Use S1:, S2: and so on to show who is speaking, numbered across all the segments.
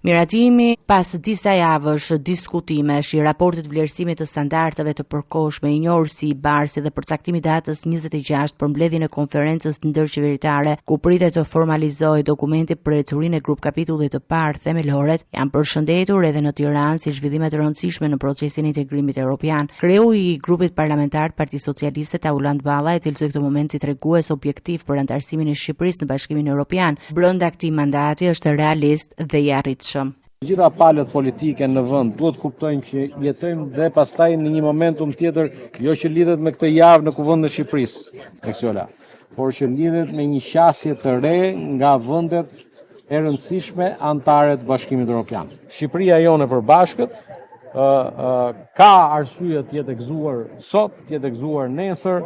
S1: Miratimi pas disa javësh diskutimesh i raportit vlerësimit të standardeve të përkohshme i njohur si BARSI dhe përcaktimi datës 26 për mbledhjen e konferencës ndërqeveritare ku pritet të formalizojë dokumenti për ecurinë e grup kapitullit të parë themelore, janë përshëndetur edhe në Tiranë si zhvillime të rëndësishme në procesin e integrimit evropian. Kreu i grupit parlamentar Partisë Socialiste Tauland Balla e cilësoi këtë moment si tregues objektiv për anëtarësimin e Shqipërisë në Bashkimin Evropian. Brenda këtij mandati është realist dhe i arritshëm.
S2: Të gjitha palët politike në vend duhet kuptojnë që jetojmë dhe pastaj në një momentum tjetër, jo që lidhet me këtë javë në Kuvendin e Shqipërisë, Eksiola, por që lidhet me një qasje të re nga vendet e rëndësishme anëtare të Bashkimit Evropian. Shqipëria jonë e përbashkët ka arsye të jetë e gëzuar sot, të jetë e gëzuar nesër,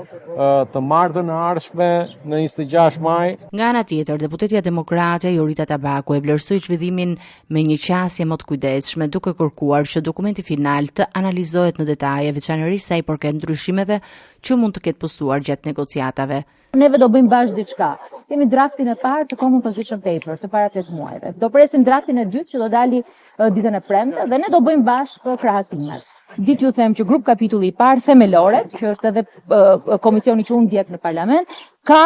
S2: të martën e ardhshme në 26 maj.
S1: Nga ana tjetër, deputetja demokrate Jorita Tabaku e vlerësoi zhvillimin me një qasje më të kujdesshme, duke kërkuar që dokumenti final të analizohet në detaje, veçanërisht sa i përket ndryshimeve që mund të ketë pësuar gjatë negociatave.
S3: Neve do bëjmë bashkë diçka. Kemi draftin e parë të Common Position Paper të para 5 muajve. Do presim draftin e dytë që do dali ditën e premte dhe ne do bëjmë bashkë krahasimet. Ditë ju them që grup kapitulli i parë themelore, që është edhe komisioni që unë ndjek në parlament, ka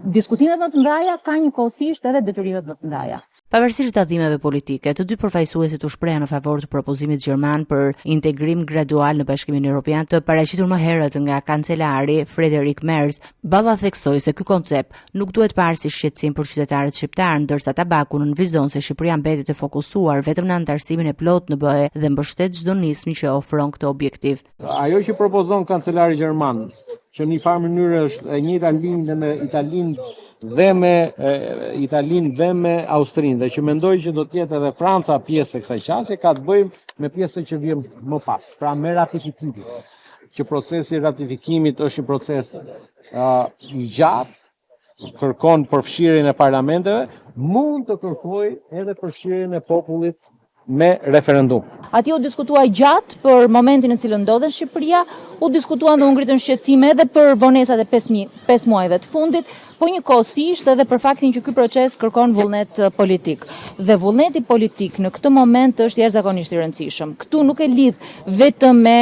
S3: diskutimet më të ndaja, ka njëkohësisht edhe detyrimet më të ndaja.
S1: Pavarësisht dallimeve politike, të dy përfaqësuesit u shprehën në favor të propozimit gjerman për integrim gradual në Bashkimin Evropian, të paraqitur më herët nga kancelari Friedrich Merz. Balla theksoi se ky koncept nuk duhet parë si shqetësim për qytetarët shqiptar, ndërsa Tabaku nënvizon se Shqipëria mbetet e fokusuar vetëm në anëtarësimin e plot në BE dhe mbështet çdo nismë që ofron këtë objektiv.
S2: Ajo që propozon kancelari gjerman, që në një farë mënyrë është e njëjta linjë me Italinë dhe me Austrinë, dhe që mendoj që do të jetë edhe Franca pjesë e kësaj qasje, ka të bëjë me pjesën që vjen më pas, pra me ratifikimin. Që procesi i ratifikimit është një proces i gjatë, kërkon përfshirjen e parlamenteve, mund të kërkojë edhe përfshirjen e popullit me referendum.
S3: Ati u diskutua gjatë për momentin në cilën ndodhen Shqipëria, u diskutuan dhe u ngritën shqetësime edhe për vonesat e 5 muajve të fundit, po njëkohësisht edhe për faktin që ky proces kërkon vullnet politik. Dhe vullneti politik në këtë moment është jashtëzakonisht i rëndësishëm. Këtu nuk e lidh vetëm me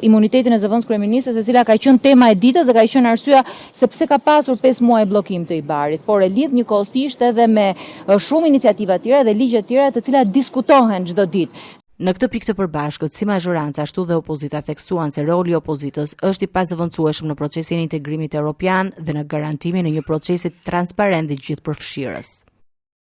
S3: imunitetin e zëvendës kryeministres, e cila ka qenë tema e ditës dhe ka qenë arsyeja sepse ka pasur 5 muaj bllokim të i-barit, por e lidh njëkohësisht edhe me shumë iniciativa të tjera dhe ligje të tjera të cilat diskutohen çdo ditë.
S1: Në këtë pikë të përbashkët, si majoranca ashtu dhe opozita theksuan se roli i opozitës është i pazëvendësueshëm në procesin e integrimit evropian dhe në garantimin e një procesi transparent dhe gjithëpërfshirës.